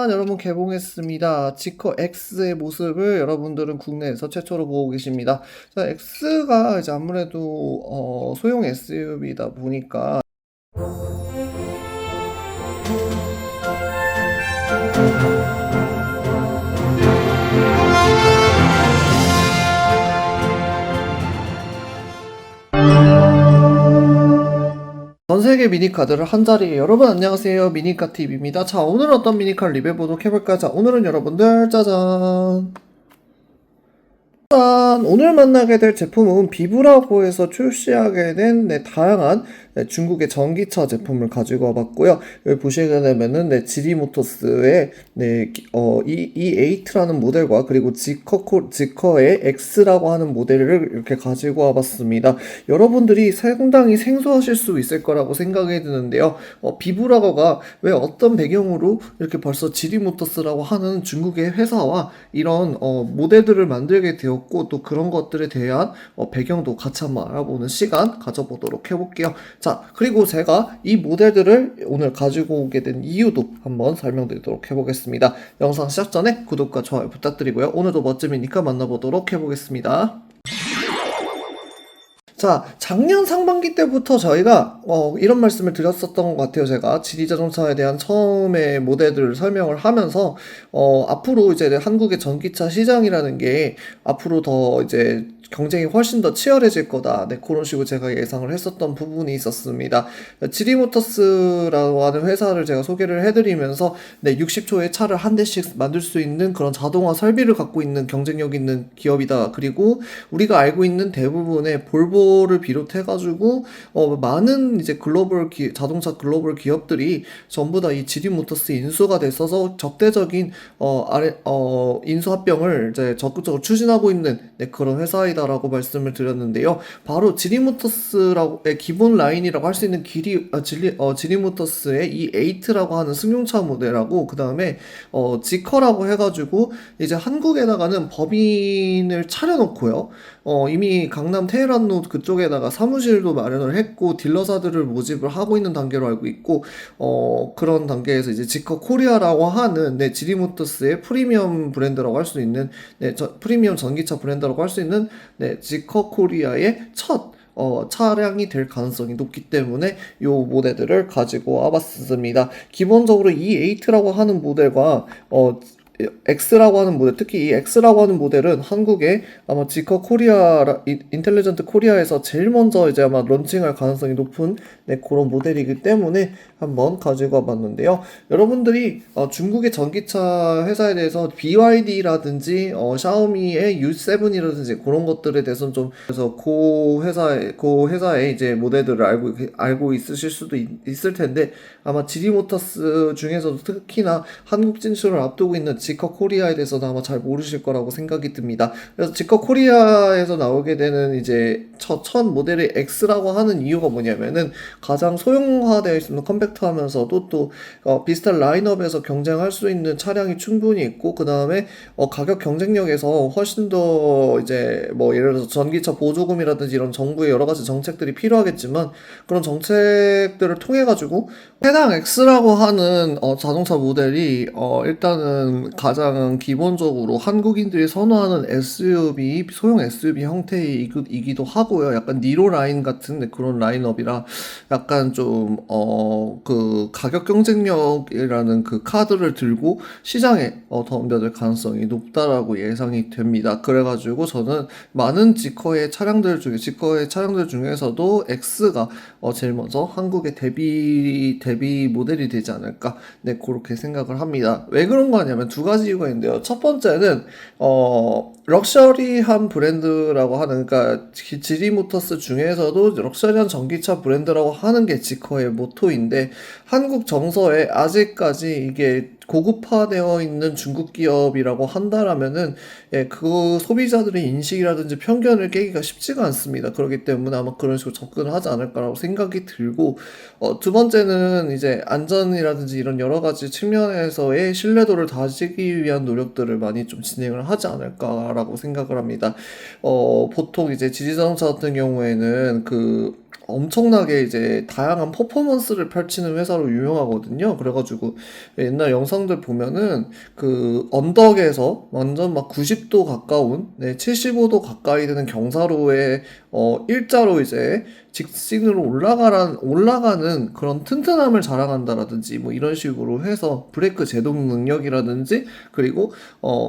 짜잔! 여러분 개봉했습니다. 지커 X의 모습을 여러분들은 국내에서 최초로 보고 계십니다. 자, X가 이제 아무래도 소형 SUV다 보니까 전세계 미니카들을 한자리에 여러분 안녕하세요. 미니카TV입니다. 자, 오늘은 어떤 미니카 리뷰해보도록 해볼까요? 자, 오늘은 여러분들 짜잔! 일단 오늘 만나게 될 제품은 비브라고 해서 출시하게 된 다양한 중국의 전기차 제품을 가지고 와봤고요. 여기 보시게 되면은 지리모터스의 E8라는 모델과 그리고 지커의 X라고 하는 모델을 이렇게 가지고 와봤습니다. 여러분들이 상당히 생소하실 수 있을 거라고 생각이 드는데요. 비브라거가 왜 어떤 배경으로 이렇게 벌써 지리모터스라고 하는 중국의 회사와 이런 모델들을 만들게 되었고 또 그런 것들에 대한 배경도 같이 한번 알아보는 시간 가져보도록 해볼게요. 자, 그리고 제가 이 모델들을 오늘 가지고 오게 된 이유도 한번 설명드리도록 해보겠습니다. 영상 시작 전에 구독과 좋아요 부탁드리고요. 오늘도 멋짐이니까 만나보도록 해보겠습니다. 자, 작년 상반기 때부터 저희가 이런 말씀을 드렸었던 것 같아요. 제가 지리자동차에 대한 처음에 모델들을 설명을 하면서 앞으로 이제 한국의 전기차 시장이라는 게 앞으로 더 이제 경쟁이 훨씬 더 치열해질 거다. 네, 그런 식으로 제가 예상을 했었던 부분이 있었습니다. 지리모터스라고 하는 회사를 제가 소개를 해드리면서 60초에 차를 한 대씩 만들 수 있는 그런 자동화 설비를 갖고 있는 경쟁력 있는 기업이다. 그리고 우리가 알고 있는 대부분의 볼보를 비롯해가지고 많은 이제 자동차 글로벌 기업들이 전부 다 이 지리모터스 인수가 됐어서 적대적인 인수 합병을 이제 적극적으로 추진하고 있는 그런 회사이다라고 말씀을 드렸는데요. 바로 지리모터스의 기본 라인이라고 할 수 있는 지리모터스의 이 8라고 하는 승용차 모델하고 그 다음에 지커라고 해가지고 이제 한국에다가는 법인을 차려놓고요. 이미 강남 테헤란로 그쪽에다가 사무실도 마련을 했고 딜러사들을 모집을 하고 있는 단계로 알고 있고 그런 단계에서 이제 지커 코리아라고 하는 지리모터스의 프리미엄 브랜드라고 할 수 있는 프리미엄 전기차 브랜드라고 할 수 있는 지커 코리아의 첫 차량이 될 가능성이 높기 때문에 이 모델들을 가지고 와봤습니다. 기본적으로 이 8라고 하는 모델과 X라고 하는 모델, 특히 이 X라고 하는 모델은 한국의 아마 지커 코리아, 인텔리전트 코리아에서 제일 먼저 이제 아마 런칭할 가능성이 높은 그런 모델이기 때문에 한번 가지고 와봤는데요. 여러분들이 중국의 전기차 회사에 대해서 BYD라든지 샤오미의 U7이라든지 그런 것들에 대해서는 좀 그래서 그 회사의 이제 모델들을 알고 있으실 수도 있을 텐데 아마 지리모터스 중에서도 특히나 한국 진출을 앞두고 있는 지커 코리아에 대해서는 아마 잘 모르실 거라고 생각이 듭니다. 그래서 지커 코리아에서 나오게 되는 이제 첫 모델의 X라고 하는 이유가 뭐냐면은 가장 소형화되어 있는 컴팩트하면서도 또 비슷한 라인업에서 경쟁할 수 있는 차량이 충분히 있고 그 다음에 가격 경쟁력에서 훨씬 더 이제 뭐 예를 들어서 전기차 보조금이라든지 이런 정부의 여러 가지 정책들이 필요하겠지만 그런 정책들을 통해 가지고 해당 X라고 하는 자동차 모델이 일단은 가장 기본적으로 한국인들이 선호하는 SUV, 소형 SUV 형태이기도 하고요. 약간 니로 라인 같은 그런 라인업이라 약간 좀 그 가격 경쟁력이라는 그 카드를 들고 시장에 덤벼들 가능성이 높다라고 예상이 됩니다. 그래가지고 저는 많은 지커의 차량들 중에서도 X가 제일 먼저 한국의 데뷔 모델이 되지 않을까 그렇게 생각을 합니다. 왜 그런 거 하냐면 두 가지 이유가 있는데요. 첫 번째는 럭셔리한 브랜드라고 하는 그러니까 지리모터스 중에서도 럭셔리한 전기차 브랜드라고 하는 게 지커의 모토인데 한국 정서에 아직까지 이게 고급화되어 있는 중국 기업이라고 한다라면은 그 소비자들의 인식이라든지 편견을 깨기가 쉽지가 않습니다. 그렇기 때문에 아마 그런 식으로 접근을 하지 않을까라고 생각이 들고 두 번째는 이제 안전이라든지 이런 여러 가지 측면에서의 신뢰도를 다지기 위한 노력들을 많이 좀 진행을 하지 않을까라고 생각을 합니다. 보통 이제 지리자동차 같은 경우에는 그 엄청나게 이제 다양한 퍼포먼스를 펼치는 회사로 유명하거든요. 그래가지고 옛날 영상들 보면은 그 언덕에서 완전 막 90도 가까운, 75도 가까이 되는 경사로에 일자로 이제 직진으로 올라가는 그런 튼튼함을 자랑한다라든지 뭐 이런 식으로 해서 브레이크 제동 능력이라든지 그리고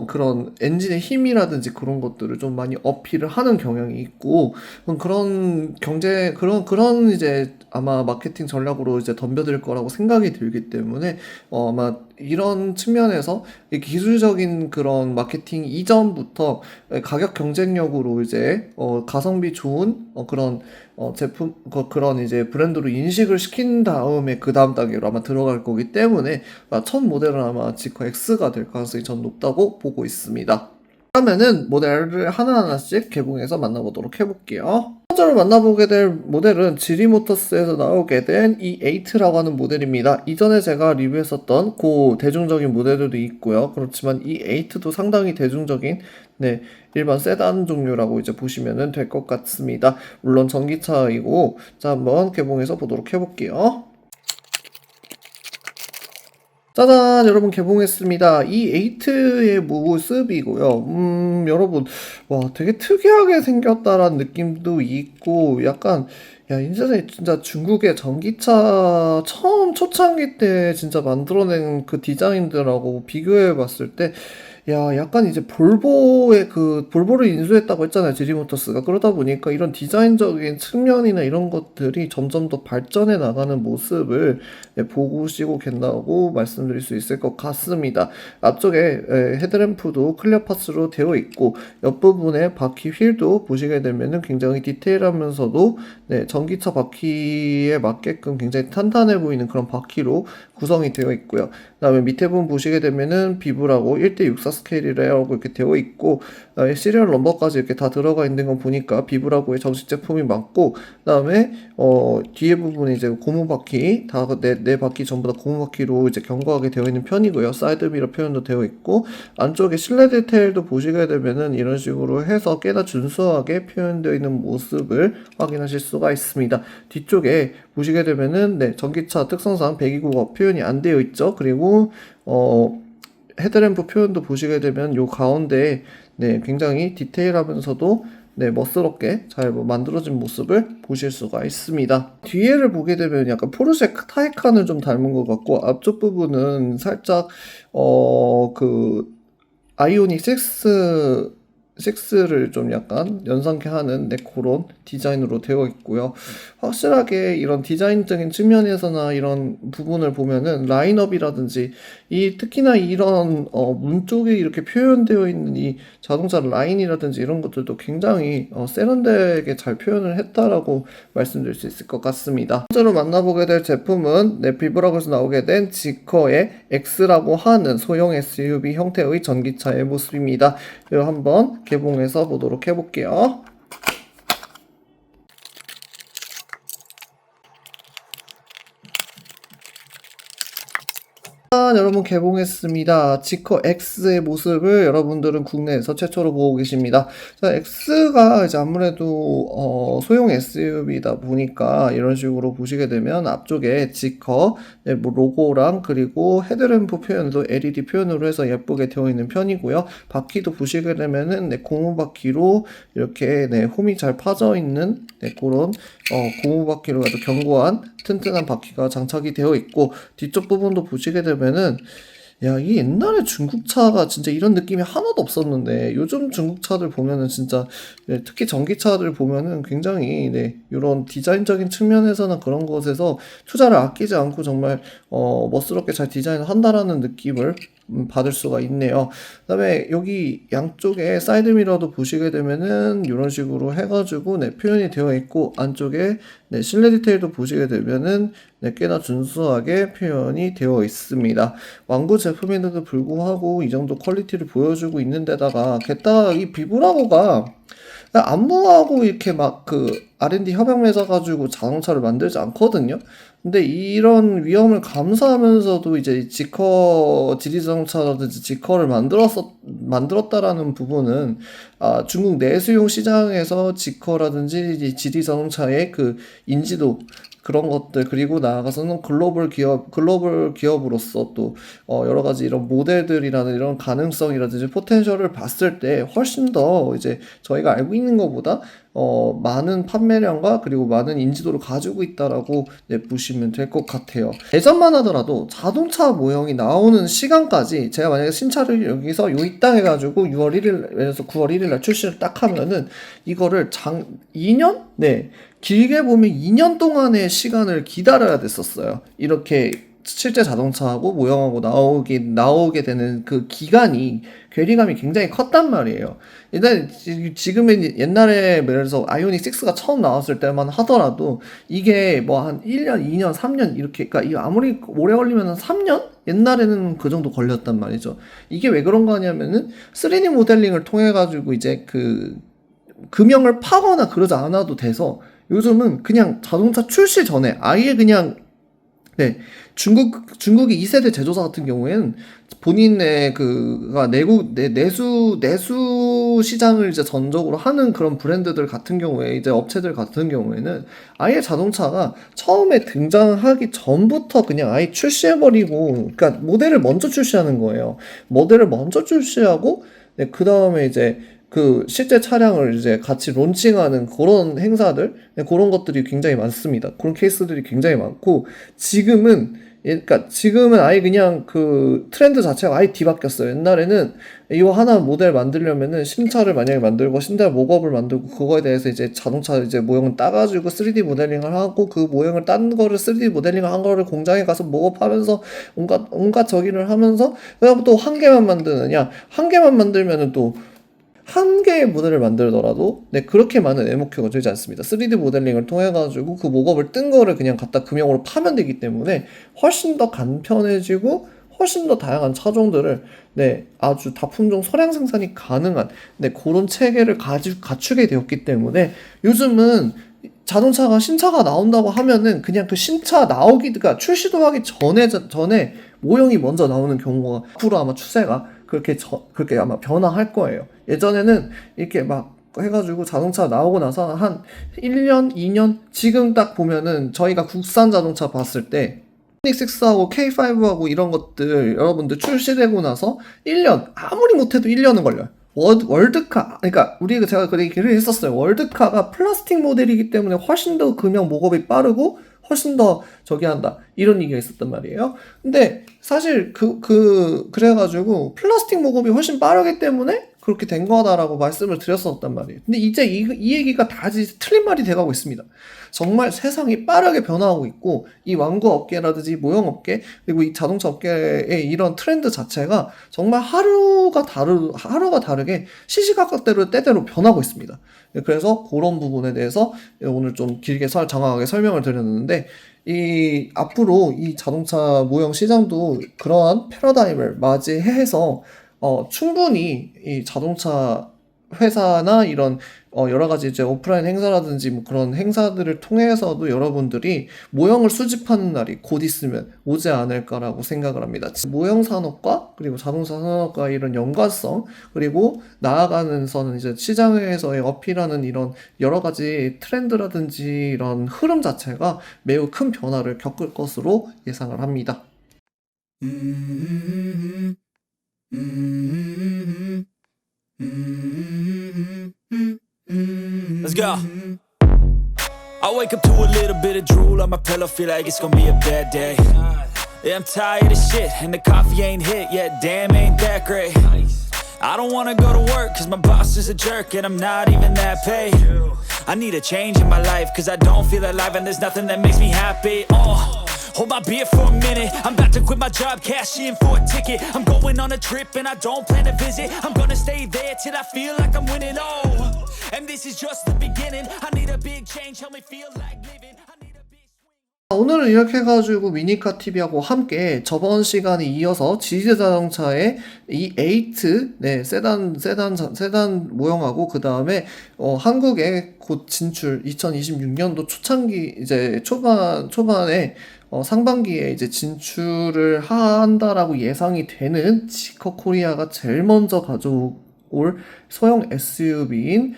그런 엔진의 힘이라든지 그런 것들을 좀 많이 어필을 하는 경향이 있고 그런 그런 이제 아마 마케팅 전략으로 이제 덤벼들 거라고 생각이 들기 때문에 아마 이런 측면에서 이 기술적인 그런 마케팅 이전부터 가격 경쟁력으로 이제 가성비 좋은 그런 제품 그런 이제 브랜드로 인식을 시킨 다음에 그 다음 단계로 아마 들어갈 거기 때문에 첫 모델은 아마 지커 X가 될 가능성이 전 높다고 보고 있습니다. 그러면은 모델을 하나하나씩 개봉해서 만나보도록 해볼게요. 첫 번째로 만나보게 될 모델은 지리모터스에서 나오게 된 E8라고 하는 모델입니다. 이전에 제가 리뷰했었던 그 대중적인 모델들도 있고요. 그렇지만 E8도 상당히 대중적인 일반 세단 종류라고 이제 보시면 될 것 같습니다. 물론 전기차이고 자 한번 개봉해서 보도록 해볼게요. 짜잔 여러분 개봉했습니다. 이 에이트의 모습이고요. 여러분 와 되게 특이하게 생겼다라는 느낌도 있고 약간 야 진짜 중국의 전기차 처음 초창기 때 진짜 만들어낸 그 디자인들하고 비교해 봤을 때 야, 약간 이제 볼보를 인수했다고 했잖아요, 지리모터스가. 그러다 보니까 이런 디자인적인 측면이나 이런 것들이 점점 더 발전해 나가는 모습을 보시고 계다고 말씀드릴 수 있을 것 같습니다. 앞쪽에 헤드램프도 클리어 파스로 되어 있고, 옆부분에 바퀴 휠도 보시게 되면은 굉장히 디테일하면서도 전기차 바퀴에 맞게끔 굉장히 탄탄해 보이는 그런 바퀴로 구성이 되어 있고요. 그 다음에 밑에 부분 보시게 되면은 비브라고 1대64 스케일이라고 이렇게 되어 있고 시리얼 넘버까지 이렇게 다 들어가 있는 건 보니까 비브라고의 정식 제품이 맞고 그 다음에 뒤에 부분이 이제 고무 바퀴 네 바퀴 전부 다 고무 바퀴로 이제 견고하게 되어 있는 편이고요. 사이드 미러 표현도 되어 있고 안쪽에 실내 디테일도 보시게 되면은 이런 식으로 해서 꽤나 준수하게 표현되어 있는 모습을 확인하실 수가 있습니다. 뒤쪽에 보시게 되면은 전기차 특성상 배기구가 표현이 안 되어 있죠. 그리고 헤드램프 표현도 보시게 되면 요 가운데 굉장히 디테일하면서도 멋스럽게 잘 만들어진 모습을 보실 수가 있습니다. 뒤에를 보게 되면 약간 포르쉐 타이칸을 좀 닮은 것 같고 앞쪽 부분은 살짝 그 아이오닉 6를 좀 약간 연상케 하는 그런 디자인으로 되어 있고요. 확실하게 이런 디자인적인 측면에서나 이런 부분을 보면은 라인업이라든지 특히나 이런 문 쪽에 이렇게 표현되어 있는 이 자동차 라인이라든지 이런 것들도 굉장히 세련되게 잘 표현을 했다라고 말씀드릴 수 있을 것 같습니다. 번째로 만나보게 될 제품은 비브라고에서 나오게 된 지커의 X라고 하는 소형 SUV 형태의 전기차의 모습입니다. 이거 한번 개봉해서 보도록 해볼게요. 여러분 개봉했습니다. 지커 X의 모습을 여러분들은 국내에서 최초로 보고 계십니다. 자, X가 이제 아무래도 소형 SUV다 보니까 이런 식으로 보시게 되면 앞쪽에 지커 뭐 로고랑 그리고 헤드램프 표현도 LED 표현으로 해서 예쁘게 되어 있는 편이고요. 바퀴도 보시게 되면은 고무 바퀴로 이렇게 홈이 잘 파져 있는 그런 고무 바퀴로 아주 견고한 튼튼한 바퀴가 장착이 되어 있고 뒤쪽 부분도 보시게 되면은 야, 이 옛날에 중국차가 진짜 이런 느낌이 하나도 없었는데 요즘 중국차들 보면은 진짜 특히 전기차들 보면은 굉장히 이런 디자인적인 측면에서는 그런 것에서 투자를 아끼지 않고 정말 멋스럽게 잘 디자인을 한다라는 느낌을 받을 수가 있네요. 그다음에 여기 양쪽에 사이드 미러도 보시게 되면은 이런 식으로 해가지고 표현이 되어 있고 안쪽에 실내 디테일도 보시게 되면은 꽤나 준수하게 표현이 되어 있습니다. 완구 제품인데도 불구하고 이 정도 퀄리티를 보여주고 있는 데다가 게다가 이 비브라고가 안무하고 이렇게 막 그 R&D 협약 맺어가지고 자동차를 만들지 않거든요. 근데 이런 위험을 감수하면서도 이제 지커 지리 자동차라든지 지커를 만들었다라는 부분은 중국 내수용 시장에서 지커라든지 이 지리 자동차의 그 인지도 그런 것들 그리고 나아가서는 글로벌 기업으로서 또 여러 가지 이런 모델들이라는 이런 가능성이라든지 포텐셜을 봤을 때 훨씬 더 이제 저희가 알고 있는 것보다 많은 판매량과 그리고 많은 인지도를 가지고 있다라고 보시면 될 것 같아요. 예전만 하더라도 자동차 모형이 나오는 시간까지 제가 만약에 신차를 여기서 이 땅 해가지고 6월 1일에서 9월 1일 날 출시를 딱 하면은 이거를 2년? 네. 길게 보면 2년 동안의 시간을 기다려야 됐었어요. 이렇게 실제 자동차하고 모형하고 나오게 되는 그 기간이 괴리감이 굉장히 컸단 말이에요. 일단 지금은 옛날에 예를 들어서 아이오닉 6가 처음 나왔을 때만 하더라도 이게 뭐 한 1년, 2년, 3년 이렇게 그러니까 이거 아무리 오래 걸리면 3년? 옛날에는 그 정도 걸렸단 말이죠. 이게 왜 그런 거 하냐면은 3D 모델링을 통해 가지고 이제 그 금형을 파거나 그러지 않아도 돼서 요즘은 그냥 자동차 출시 전에 아예 그냥 네, 중국의 2세대 제조사 같은 경우에는 본인의 그가 내수 시장을 이제 전적으로 하는 그런 브랜드들 같은 경우에 이제 업체들 같은 경우에는 아예 자동차가 처음에 등장하기 전부터 그냥 아예 출시해버리고, 그러니까 모델을 먼저 출시하는 거예요. 모델을 먼저 출시하고, 네, 그 다음에 이제 그 실제 차량을 이제 같이 론칭하는 그런 행사들, 네, 그런 것들이 굉장히 많습니다. 그런 케이스들이 굉장히 많고, 그러니까 지금은 아예 그냥 그 트렌드 자체가 아예 뒤바뀌었어요. 옛날에는 이거 하나 모델 만들려면은 신차를 만약에 만들고 신차 모업을 만들고 그거에 대해서 이제 자동차 이제 모형을 따가지고 3D 모델링을 하고 그 모형을 딴 거를 3D 모델링을 한 거를 공장에 가서 모업하면서 온갖 저기를 하면서 그다음 또 한 개만 만드느냐, 한 개만 만들면은 또 한 개의 모델을 만들더라도 네, 그렇게 많은 에모큐가 들지 않습니다. 3D 모델링을 통해 가지고 그 목업을 뜬 거를 그냥 갖다 금형으로 파면 되기 때문에 훨씬 더 간편해지고 훨씬 더 다양한 차종들을 네, 아주 다품종 소량 생산이 가능한 네, 그런 체계를 갖추게 되었기 때문에 요즘은 자동차가 신차가 나온다고 하면은 그냥 그 신차 그러니까 출시도 하기 전에 모형이 먼저 나오는 경우가 앞으로 아마 추세가 그렇게 아마 변화할 거예요. 예전에는 이렇게 막 해가지고 자동차 나오고 나서 한 1년, 2년? 지금 딱 보면은 저희가 국산 자동차 봤을 때 K6하고 K5하고 이런 것들 여러분들 출시되고 나서 1년, 아무리 못해도 1년은 걸려요. 월드카, 그러니까 제가 그 얘기를 했었어요. 월드카가 플라스틱 모델이기 때문에 훨씬 더 금형 목업이 빠르고 훨씬 더 저기 한다. 이런 얘기가 있었단 말이에요. 근데 사실 그래가지고 플라스틱 목업이 훨씬 빠르기 때문에 그렇게 된 거다라고 말씀을 드렸었단 말이에요. 근데 이제 이 얘기가 다 틀린 말이 돼가고 있습니다. 정말 세상이 빠르게 변화하고 있고 이 완구 업계라든지 모형 업계 그리고 이 자동차 업계의 이런 트렌드 자체가 정말 하루가 다르게 시시각각대로 때대로 변하고 있습니다. 그래서 그런 부분에 대해서 오늘 좀 길게 장황하게 설명을 드렸는데 앞으로 이 자동차 모형 시장도 그러한 패러다임을 맞이해서 충분히 이 자동차 회사나 이런 여러 가지 이제 오프라인 행사라든지 뭐 그런 행사들을 통해서도 여러분들이 모형을 수집하는 날이 곧 있으면 오지 않을까라고 생각을 합니다. 모형 산업과 그리고 자동차 산업과 이런 연관성 그리고 나아가면서는 이제 시장에서의 어필하는 이런 여러 가지 트렌드라든지 이런 흐름 자체가 매우 큰 변화를 겪을 것으로 예상을 합니다. Let's go. I wake up to a little bit of drool on my pillow, feel like it's gonna be a bad day. Yeah, I'm tired of shit, and the coffee ain't hit yet, damn, ain't that great. I don't wanna go to work, cause my boss is a jerk, and I'm not even that paid. I need a change in my life, cause I don't feel alive, and there's nothing that makes me happy. Hold my beer for a minute, I'm about to quit my job, cash in for a ticket. I'm going on a trip and I don't plan to visit. I'm gonna stay there till I feel like I'm winning, and this is just the beginning. I need a big change, help me feel like living. 오늘은 이렇게 해가지고 미니카 TV하고 함께 저번 시간에 이어서 지지 자동차의 이 에이트 세단 모형하고 그 다음에 한국에 곧 진출 2026년도 초창기 이제 초반에 상반기에 이제 진출을 한다라고 예상이 되는 지커 코리아가 제일 먼저 가져올 소형 SUV인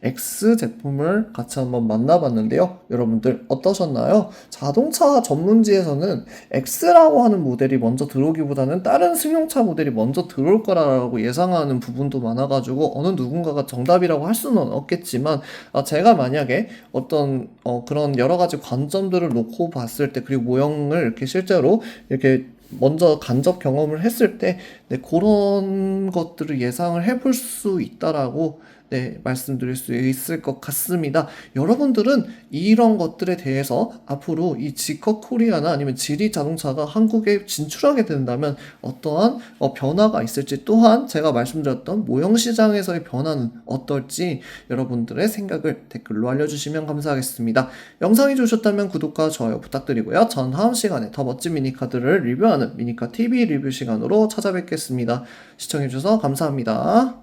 X 제품을 같이 한번 만나봤는데요. 여러분들 어떠셨나요? 자동차 전문지에서는 X라고 하는 모델이 먼저 들어오기보다는 다른 승용차 모델이 먼저 들어올 거라고 예상하는 부분도 많아가지고 어느 누군가가 정답이라고 할 수는 없겠지만 제가 만약에 어떤 그런 여러 가지 관점들을 놓고 봤을 때 그리고 모형을 이렇게 실제로 이렇게 먼저 간접 경험을 했을 때 그런 것들을 예상을 해볼 수 있다라고 말씀드릴 수 있을 것 같습니다. 여러분들은 이런 것들에 대해서 앞으로 이 지커 코리아나 아니면 지리 자동차가 한국에 진출하게 된다면 어떠한 변화가 있을지 또한 제가 말씀드렸던 모형 시장에서의 변화는 어떨지 여러분들의 생각을 댓글로 알려주시면 감사하겠습니다. 영상이 좋으셨다면 구독과 좋아요 부탁드리고요. 전 다음 시간에 더 멋진 미니카들을 리뷰하는 미니카 TV 리뷰 시간으로 찾아뵙겠습니다. 시청해주셔서 감사합니다.